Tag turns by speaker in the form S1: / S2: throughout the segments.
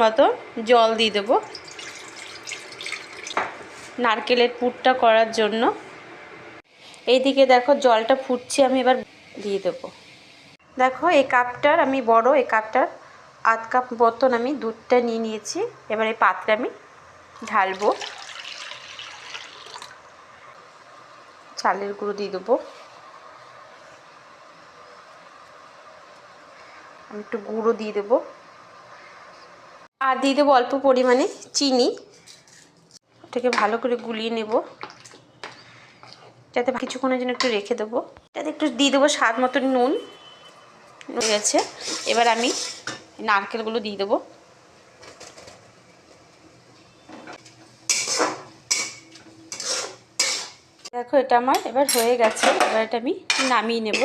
S1: মতো জল দিয়ে দেবো নারকেলের পুরটা করার জন্য। এইদিকে দেখো জলটা ফুটছে, আমি এবার দিয়ে দেবো। দেখো এই কাপটার আমি বড়, এই কাপটার আধ কাপ মতন আমি দুধটা নিয়ে নিয়েছি। এবার এই পাত্রে আমি ঢালবো। চালের গুঁড়ো দিয়ে দেবো, আমি একটু গুঁড়ো দিয়ে দেবো, আর দিয়ে দেবো অল্প পরিমাণে চিনি। ওটাকে ভালো করে গুলিয়ে নেব, যাতে কিছুক্ষণের জন্য একটু রেখে দেবো। যাতে একটু দিয়ে দেবো স্বাদ মতন নুন হয়ে গেছে। এবার আমি নারকেলগুলো দিয়ে দেবো। দেখো এটা আমার এবার হয়ে গেছে। এবার এটা আমি নামিয়ে নেব।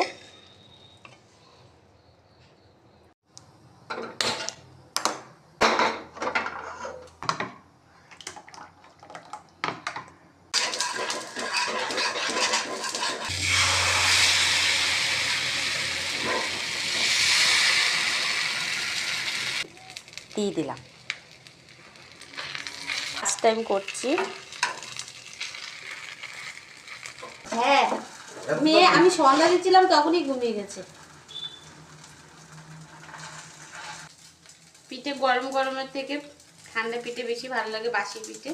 S1: দিয়ে দিলাম, ফার্স্ট টাইম করছি।
S2: হ্যাঁ মেয়ে, আমি সন্ধ্যা দিচ্ছিলাম তখনই ঘুমিয়ে গেছে।
S1: পিঠে গরম গরমের থেকে ঠান্ডা পিঠে বেশি ভালো লাগে, বাসি পিঠে।